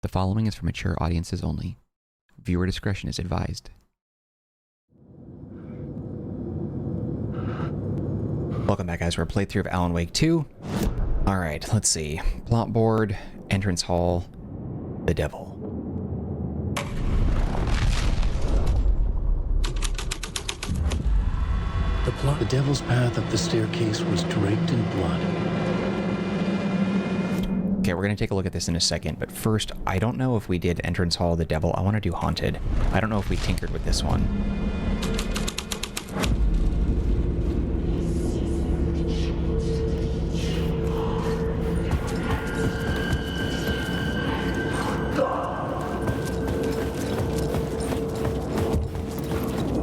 The following is for mature audiences only. Viewer discretion is advised. Welcome back, guys, for a playthrough of Alan Wake 2. Alright, let's see. Plot board, entrance hall, the devil. The devil's path up the staircase was draped in blood. Okay, we're going to take a look at this in a second, but first, I don't know if we did entrance hall, the devil. I want to do haunted. I don't know if we tinkered with this one.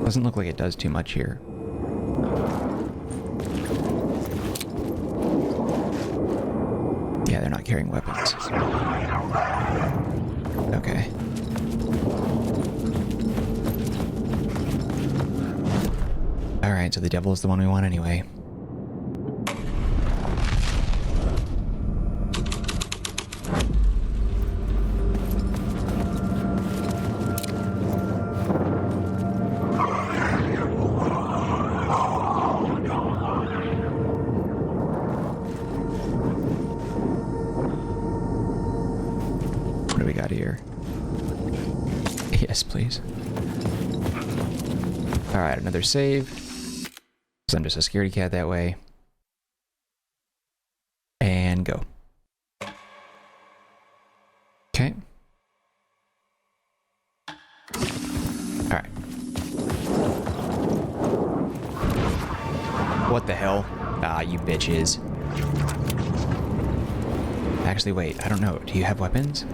Doesn't look like it does too much here. Yeah, they're not carrying weapons. Okay. Alright, so the devil is the one we want anyway. What do we got here? Yes, please. Alright, another save. Because I'm just a scaredy cat that way. And go. Okay. Alright. What the hell? Ah, you bitches. Actually, wait, I don't know. Do you have weapons?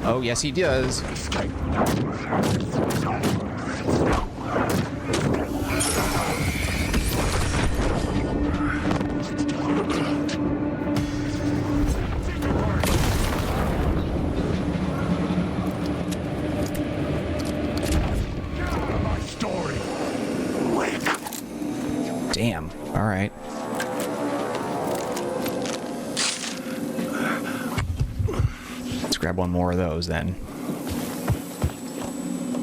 Oh, yes, he does. Damn. All right. Let's grab one more of those then.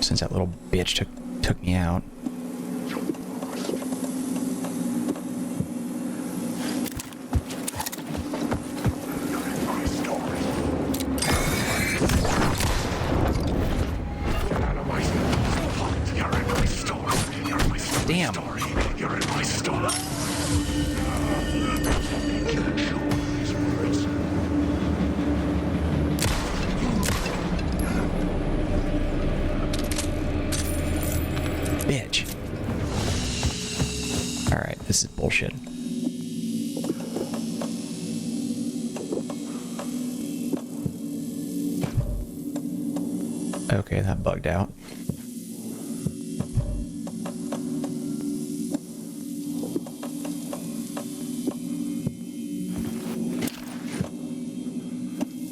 Since that little bitch took me out. Damn. You're in my store. Bitch. Alright, this is bullshit. Okay, that bugged out.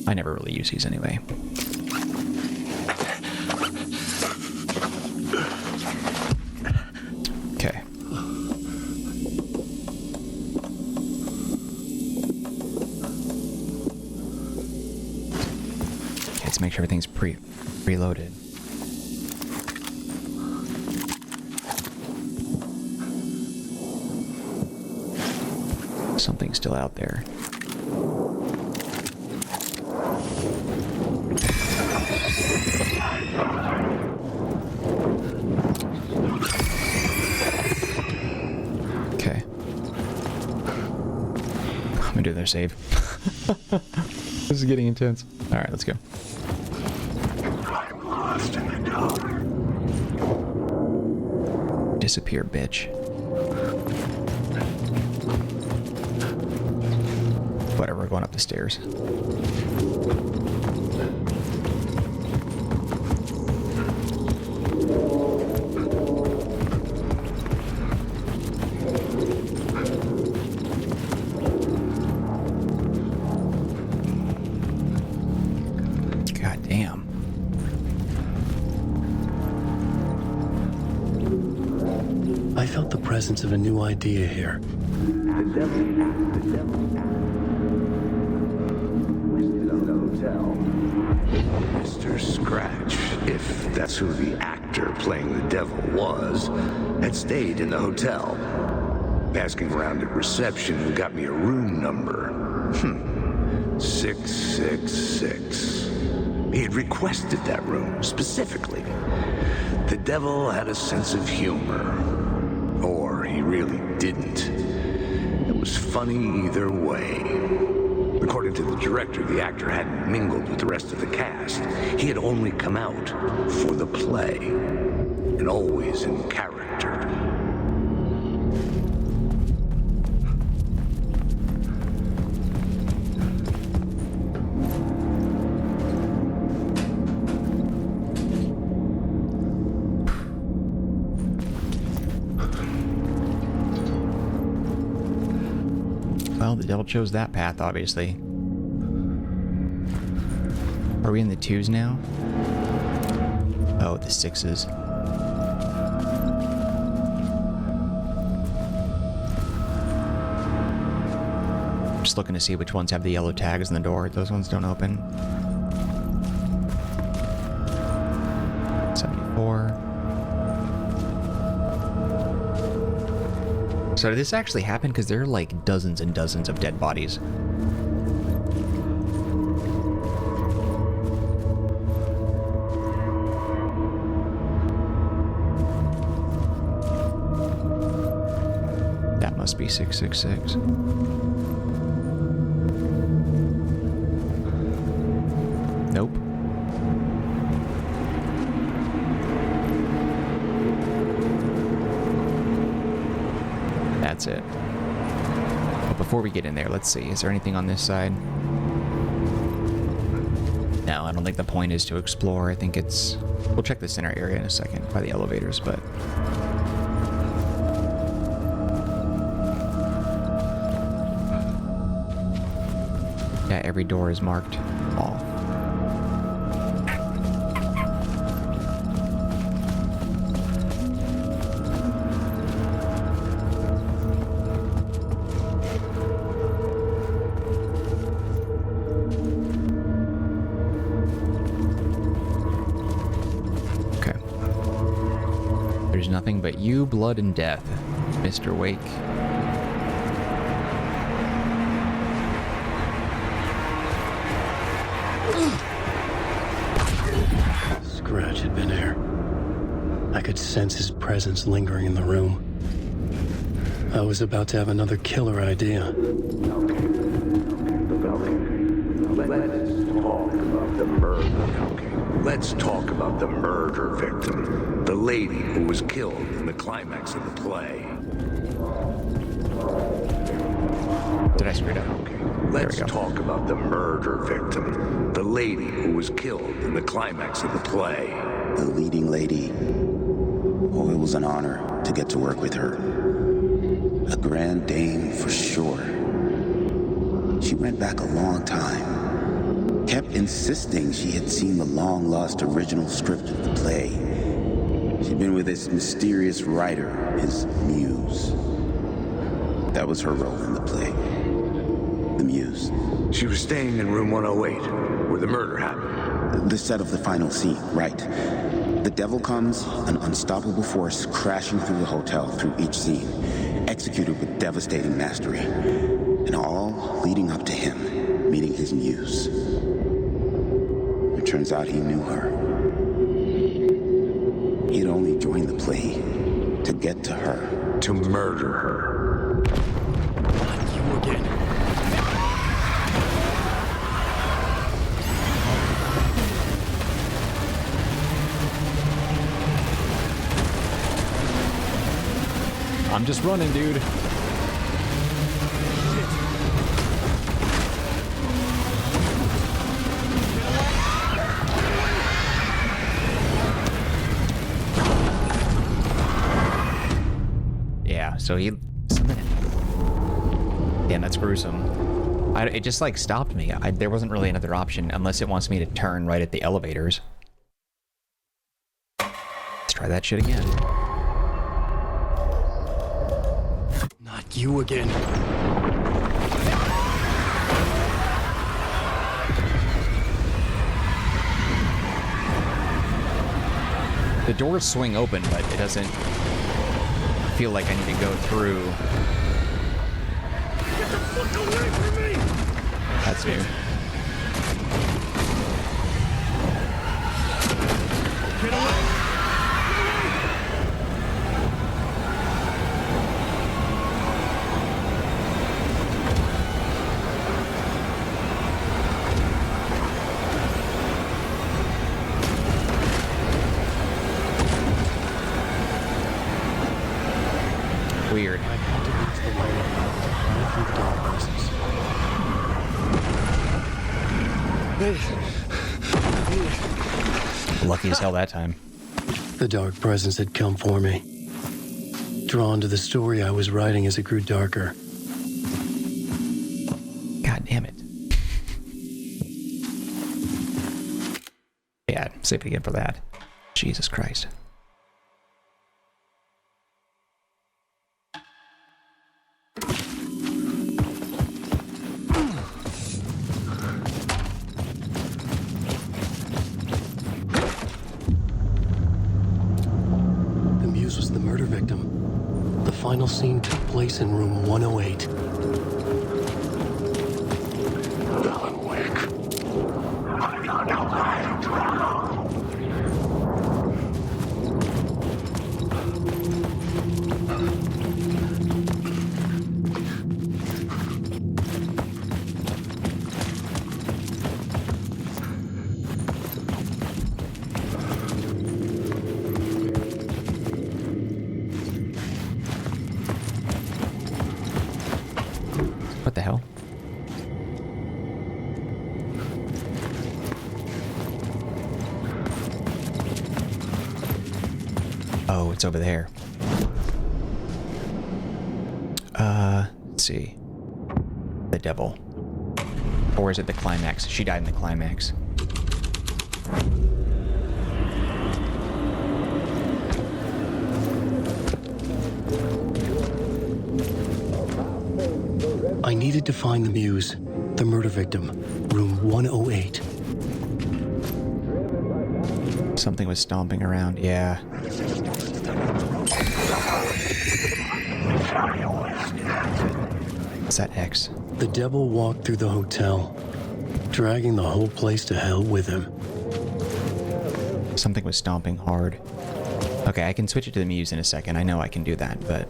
I never really use these anyway. Okay. Let's make sure everything's preloaded. Something's still out there. Okay. I'm gonna do their save. This is getting intense. Alright, let's go. I'm lost in the dark. Disappear, bitch. Whatever, we're going up the stairs. God damn. I felt the presence of a new idea here. The devil. hotel. Mr. Scratch, if that's who the actor playing the devil was, had stayed in the hotel. Asking around at reception got me a room number. 666. He had requested that room specifically. The devil had a sense of humor. Or he really didn't. It was funny either way. According to the director, the actor hadn't mingled with the rest of the cast. He had only come out for the play. And always in character. Well, the devil chose that path, obviously. Are we in the 2s now? Oh, the 6s. Just looking to see which ones have the yellow tags in the door. Those ones don't open. 74. So did this actually happen? Because there are like dozens and dozens of dead bodies. That must be 666. Nope. That's it. But before we get in there, let's see. Is there anything on this side? No, I don't think the point is to explore. I think it's... We'll check the center area in a second by the elevators, but... Yeah, every door is marked off. Nothing but you, blood, and death, Mr. Wake. Scratch had been there. I could sense his presence lingering in the room. I was about to have another killer idea. Let's talk about the murder victim. The lady who was killed in the climax of the play. Did I screw it up? Let's talk about the murder victim. The lady who was killed in the climax of the play. The leading lady. Oh, it was an honor to get to work with her. A grand dame for sure. She went back a long time. Kept insisting she had seen the long-lost original script of the play. She'd been with this mysterious writer, his muse. That was her role in the play. The muse. She was staying in room 108, where the murder happened. The set of the final scene, right. The devil comes, an unstoppable force crashing through the hotel through each scene, executed with devastating mastery, and all leading up to him meeting his muse. It turns out he knew her. He'd only joined the play to get to her. To murder her. Not you again. I'm just running, dude. So he... Damn, that's gruesome. It just, like, stopped me. There wasn't really another option, unless it wants me to turn right at the elevators. Let's try that shit again. Not you again. The doors swing open, but it doesn't feel like I need to go through. Get the fuck away from me! That's new. Get away! Weird. I had to reach the light to hide from the dark presence. Lucky as hell that time. The dark presence had come for me. Drawn to the story I was writing as it grew darker. God damn it. Yeah, save it again for that. Jesus Christ. The muse was the murder victim. The final scene took place in room 108. Alan Wake. I'm not alive. What the hell? Oh, it's over there. Let's see. The devil. Or is it the climax? She died in the climax. I needed to find the muse, the murder victim, room 108. Something was stomping around, yeah. What's that X? The devil walked through the hotel, dragging the whole place to hell with him. Something was stomping hard. Okay, I can switch it to the muse in a second. I know I can do that, but...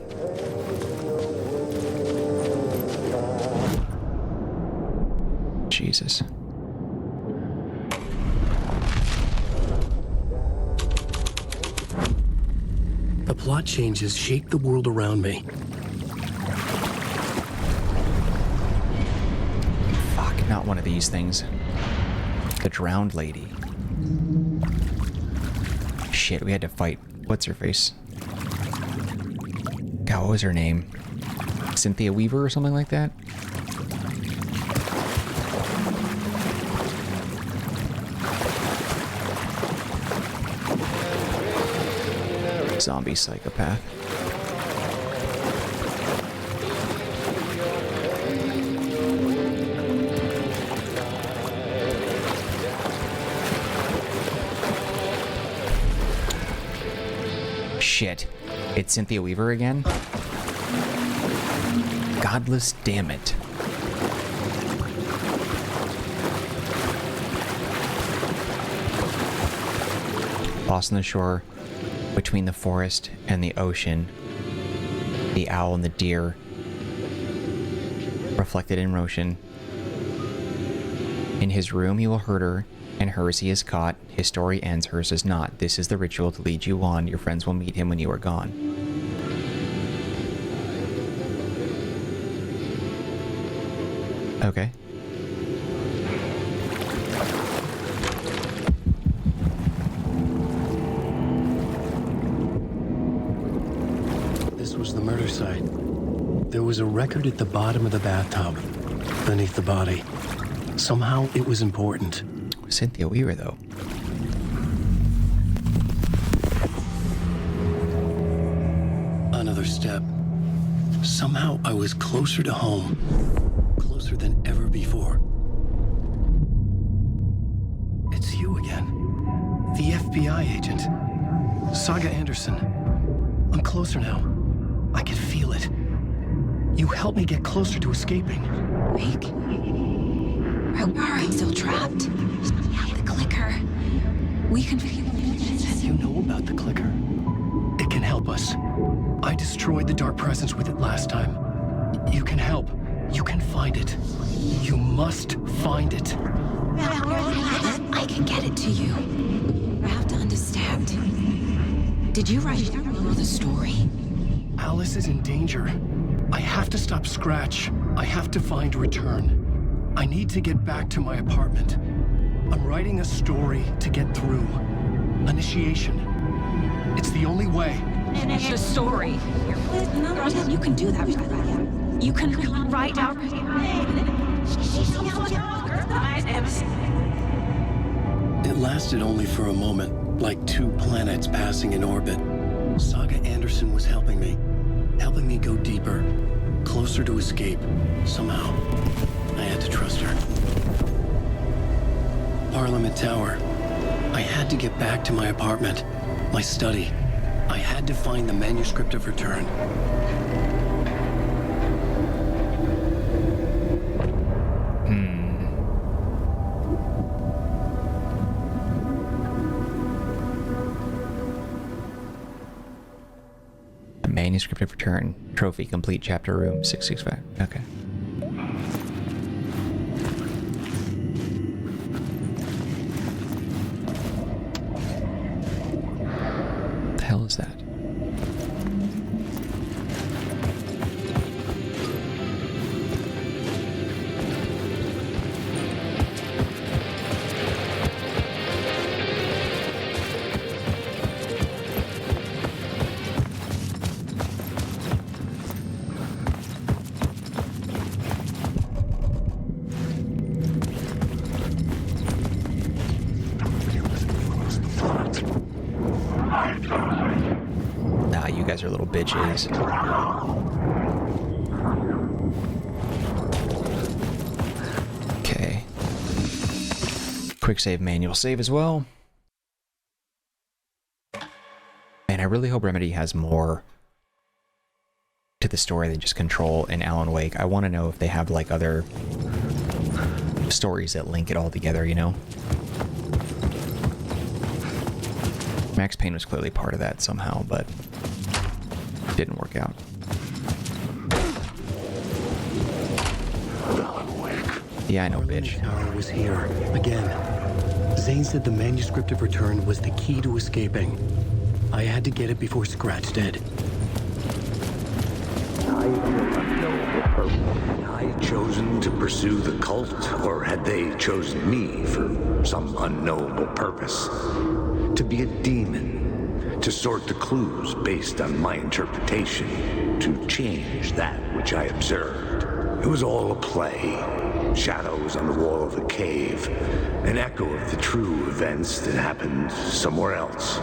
Jesus. The plot changes shake the world around me. Fuck, not one of these things. The drowned lady. Shit, we had to fight. What's her face? God, what was her name? Cynthia Weaver or something like that? Zombie psychopath. Shit. It's Cynthia Weaver again? Godless damn it. Lost on the shore, between the forest and the ocean, the owl and the deer, reflected in motion. In his room he will hurt her, and hers he is caught. His story ends, hers is not. This is the ritual to lead you on. Your friends will meet him when you are gone. Okay. This was the murder site. There was a record at the bottom of the bathtub, beneath the body. Somehow it was important. Cynthia Weaver, though. Another step. Somehow I was closer to home. Closer than ever before. It's you again. The FBI agent. Saga Anderson. I'm closer now. I can feel it. You helped me get closer to escaping. Wake? Are we still trapped? The clicker. We can figure it. You know about the clicker? It can help us. I destroyed the dark presence with it last time. You can help. You can find it. You must find it. I can get it to you. I have to understand. Did you write the story? Alice is in danger. I have to stop Scratch. I have to find Return. I need to get back to my apartment. I'm writing a story to get through. Initiation. It's the only way. The story. You can do that. You can write out. It lasted only for a moment, like two planets passing in orbit. Saga Anderson was helping me go deeper, closer to escape. Somehow, I had to trust her. Parliament Tower. I had to get back to my apartment, my study. I had to find the manuscript of Return. Manuscript of Return. Trophy complete chapter room 665. Okay. What the hell is that? You guys are little bitches. Okay. Quick save manual save as well. And I really hope Remedy has more to the story than just Control and Alan Wake. I want to know if they have like other stories that link it all together, you know? Max Payne was clearly part of that somehow, but didn't work out. Yeah, I know, bitch. Tower was here again. Zane said the manuscript of Return was the key to escaping. I had to get it before Scratch did. Had I chosen to pursue the cult, or had they chosen me for some unknowable purpose? To be a demon, to sort the clues based on my interpretation, to change that which I observed. It was all a play. Shadows on the wall of the cave, an echo of the true events that happened somewhere else.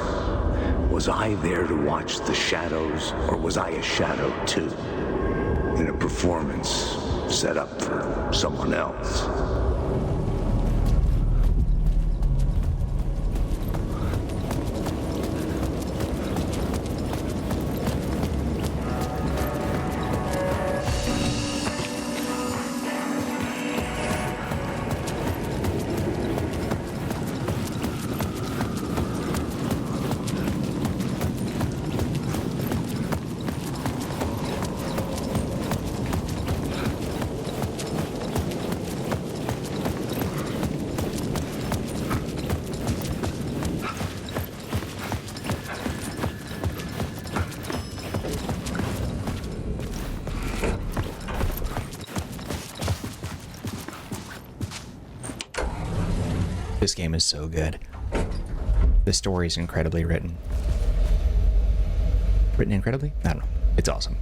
Was I there to watch the shadows, or was I a shadow too? In a performance set up for someone else. This game is so good. The story is incredibly written. Written incredibly? I don't know. It's awesome.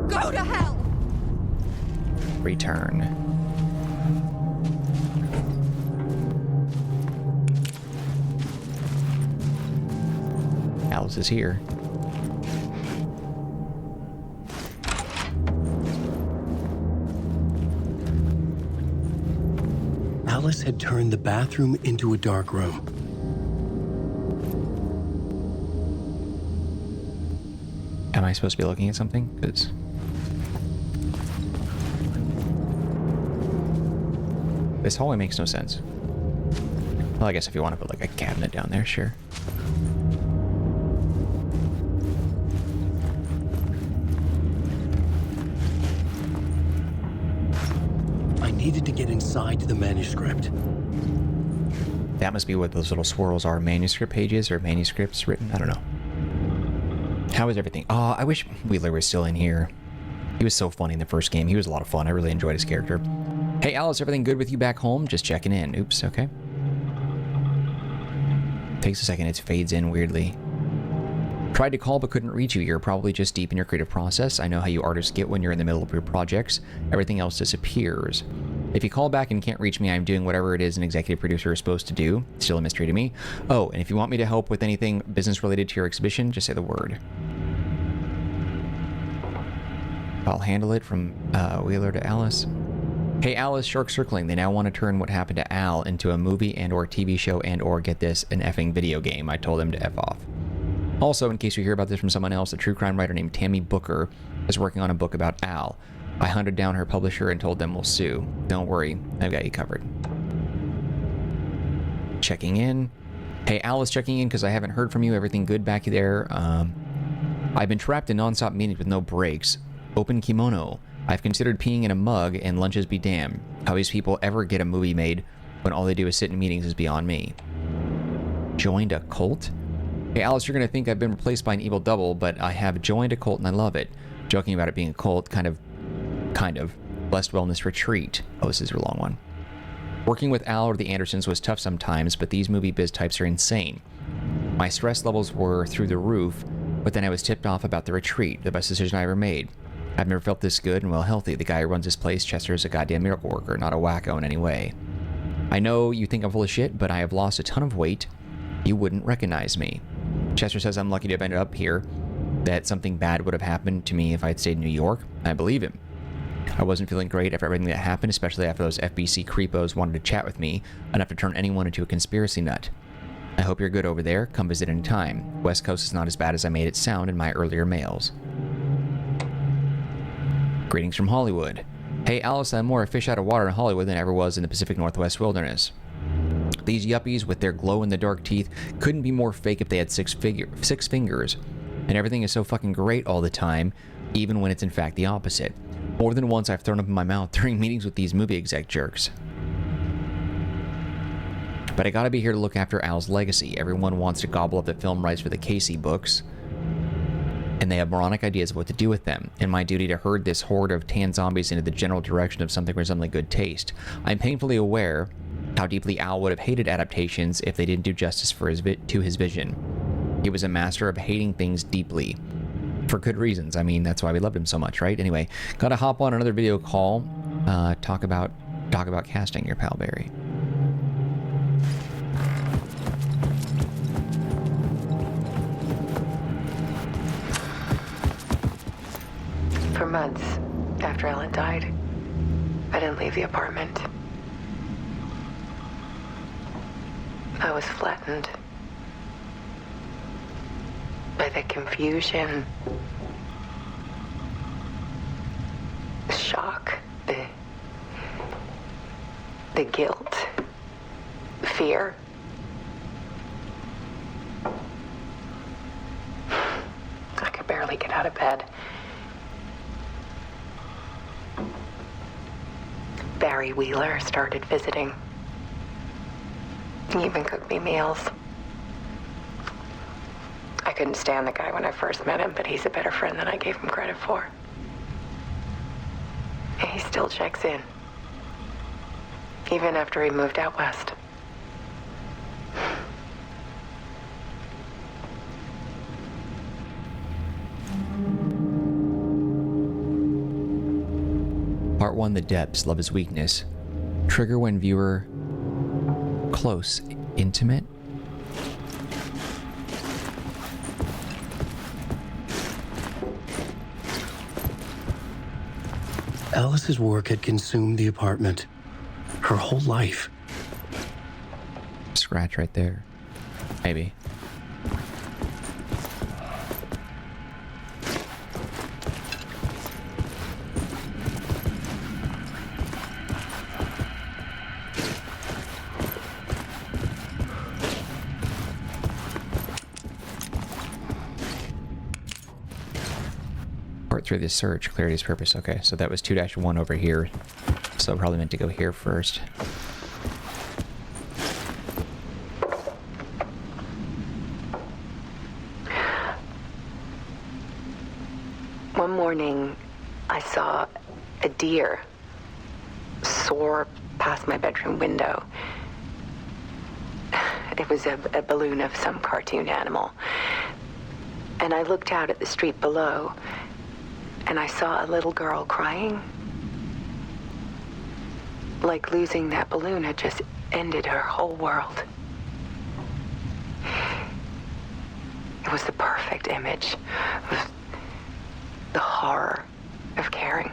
Go to hell! Return. Alice is here. Alice had turned the bathroom into a dark room. Am I supposed to be looking at something? Because this hallway makes no sense. Well, I guess if you want to put like a cabinet down there, sure. I needed to get inside the manuscript. That must be what those little swirls are. Manuscript pages or manuscripts written? I don't know. How is everything? Oh, I wish Wheeler was still in here. He was so funny in the first game. He was a lot of fun. I really enjoyed his character. Hey, Alice, everything good with you back home? Just checking in. Oops, okay. Takes a second. It fades in weirdly. Tried to call but couldn't reach you. You're probably just deep in your creative process. I know how you artists get when you're in the middle of your projects. Everything else disappears. If you call back and can't reach me, I'm doing whatever it is an executive producer is supposed to do. Still a mystery to me. Oh, and if you want me to help with anything business related to your exhibition, just say the word. I'll handle it. From Wheeler to Alice. Hey Alice, Shark Circling. They now want to turn what happened to Al into a movie and or TV show and or, get this, an effing video game. I told them to F off. Also, in case you hear about this from someone else, a true crime writer named Tammy Booker is working on a book about Al. I hunted down her publisher and told them we'll sue. Don't worry, I've got you covered. Checking in. Hey Alice, checking in because I haven't heard from you. Everything good back there? I've been trapped in non-stop meetings with no breaks. Open kimono. I've considered peeing in a mug and lunches be damned. How these people ever get a movie made when all they do is sit in meetings is beyond me. Joined a cult? Hey Alice, you're going to think I've been replaced by an evil double, but I have joined a cult and I love it. Joking about it being a cult, kind of. Blessed Wellness Retreat. Oh, this is a long one. Working with Al or the Andersons was tough sometimes, but these movie biz types are insane. My stress levels were through the roof, but then I was tipped off about the retreat, the best decision I ever made. I've never felt this good and well healthy. The guy who runs this place, Chester, is a goddamn miracle worker, not a wacko in any way. I know you think I'm full of shit, but I have lost a ton of weight. You wouldn't recognize me. Chester says I'm lucky to have ended up here, that something bad would have happened to me if I'd stayed in New York. I believe him. I wasn't feeling great after everything that happened, especially after those FBC creepos wanted to chat with me, enough to turn anyone into a conspiracy nut. I hope you're good over there. Come visit any time. West Coast is not as bad as I made it sound in my earlier mails. Greetings from Hollywood. Hey Alice, I'm more a fish out of water in Hollywood than I ever was in the Pacific Northwest wilderness. These yuppies with their glow-in-the-dark teeth couldn't be more fake if they had six fingers. And everything is so fucking great all the time, even when it's in fact the opposite. More than once I've thrown up in my mouth during meetings with these movie exec jerks. But I gotta be here to look after Al's legacy. Everyone wants to gobble up the film rights for the Casey books, and they have moronic ideas of what to do with them, and my duty to herd this horde of tan zombies into the general direction of something resembling good taste. I'm painfully aware how deeply Al would have hated adaptations if they didn't do justice for to his vision. He was a master of hating things deeply. For good reasons. I mean, that's why we loved him so much, right? Anyway, gotta hop on another video call. Talk about casting your pal Barry. For months after Ellen died, I didn't leave the apartment. I was flattened by the confusion, the shock, the guilt, the fear. I could barely get out of bed. Barry Wheeler started visiting. He even cooked me meals. I couldn't stand the guy when I first met him, but he's a better friend than I gave him credit for. And he still checks in, even after he moved out west. Part 1, The Depths, Love is Weakness. Trigger when viewer close, intimate. Alice's work had consumed the apartment. Her whole life. Scratch right there. Maybe. Through this search, clarity's purpose. Okay, so that was 2-1 over here. So probably meant to go here first. One morning, I saw a deer soar past my bedroom window. It was a balloon of some cartoon animal. And I looked out at the street below, and I saw a little girl crying. Like losing that balloon had just ended her whole world. It was the perfect image of the horror of caring.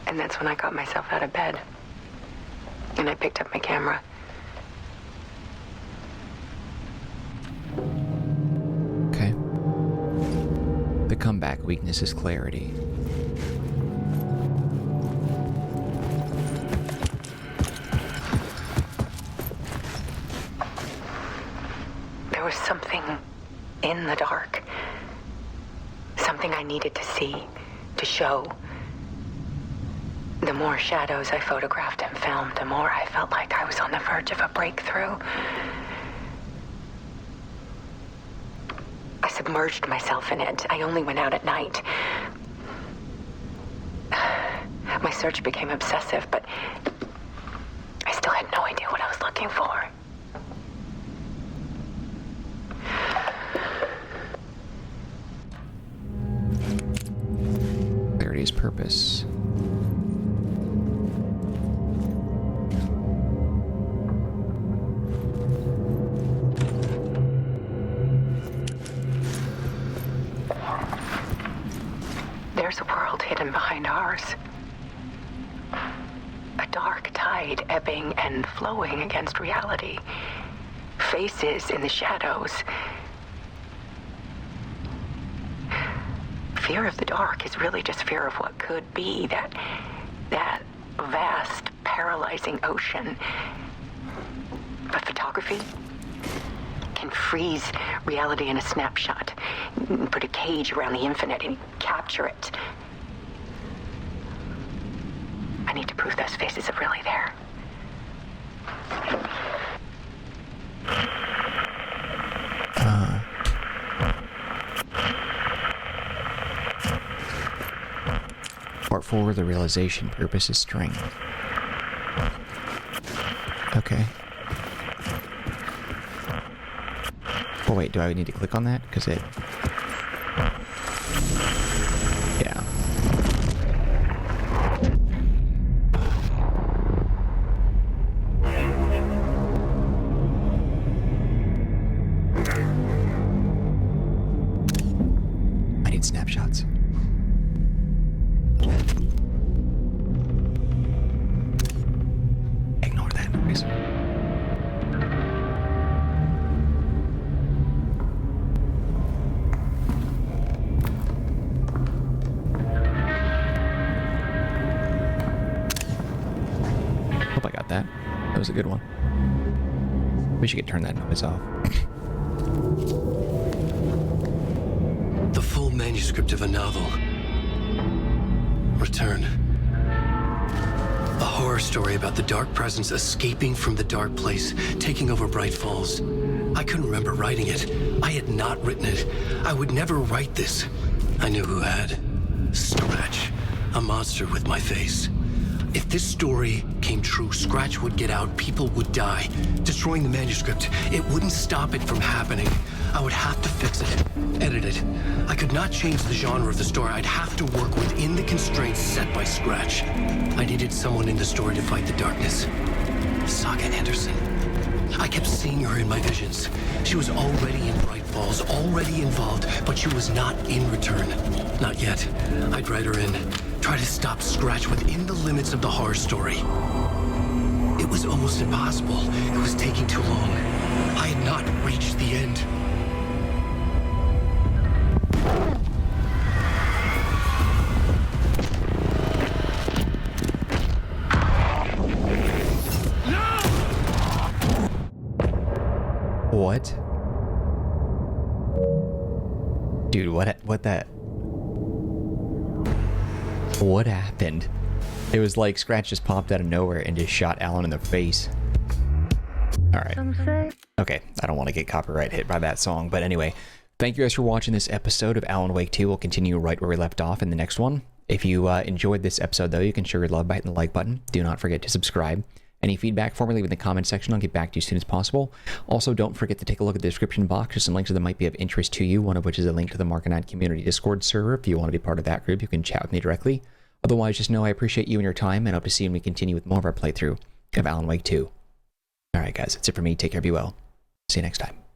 And that's when I got myself out of bed. And I picked up my camera. Okay. The comeback weakness is clarity. There was something in the dark. Something I needed to see, to show. The more shadows I photographed and filmed, the more I felt like I was on the verge of a breakthrough. I submerged myself in it. I only went out at night. My search became obsessive, but I still had no idea what I was looking for. Clarity's purpose. There's a world hidden behind ours. A dark tide ebbing and flowing against reality. Faces in the shadows. Fear of the dark is really just fear of what could be, that vast, paralyzing ocean. But photography can freeze reality in a snapshot, put a cage around the infinite and capture it. I need to prove those faces are really there. Part 4, the realization purpose is strength. Okay. Oh wait, do I need to click on that? Because it... Yeah. I need snapshots. Ignore that noise. Hope I got that. That was a good one. We should turn that noise off. The full manuscript of a novel. Return. A horror story about the dark presence escaping from the dark place, taking over Bright Falls. I couldn't remember writing it. I had not written it. I would never write this. I knew who had. Scratch. A monster with my face. If this story came true, Scratch would get out, people would die. Destroying the manuscript, it wouldn't stop it from happening. I would have to fix it, edit it. I could not change the genre of the story. I'd have to work within the constraints set by Scratch. I needed someone in the story to fight the darkness. Saga Anderson. I kept seeing her in my visions. She was already in Bright Falls, already involved, but she was not in Return. Not yet. I'd write her in. Try to stop Scratch within the limits of the horror story. It was almost impossible. It was taking too long. I had not reached the end. What? Dude, what happened? It was like Scratch just popped out of nowhere and just shot Alan in the face. Alright. Okay, I don't want to get copyright hit by that song, but anyway. Thank you guys for watching this episode of Alan Wake 2. We'll continue right where we left off in the next one. If you enjoyed this episode, though, you can show your love by hitting the like button. Do not forget to subscribe. Any feedback for me, leave in the comment section. I'll get back to you as soon as possible. Also, don't forget to take a look at the description box for some links that might be of interest to you, one of which is a link to the Marcanine community Discord server. If you want to be part of that group, you can chat with me directly. Otherwise, just know I appreciate you and your time, and hope to see you when we continue with more of our playthrough of Alan Wake 2. Alright guys, that's it for me. Take care, be well. See you next time.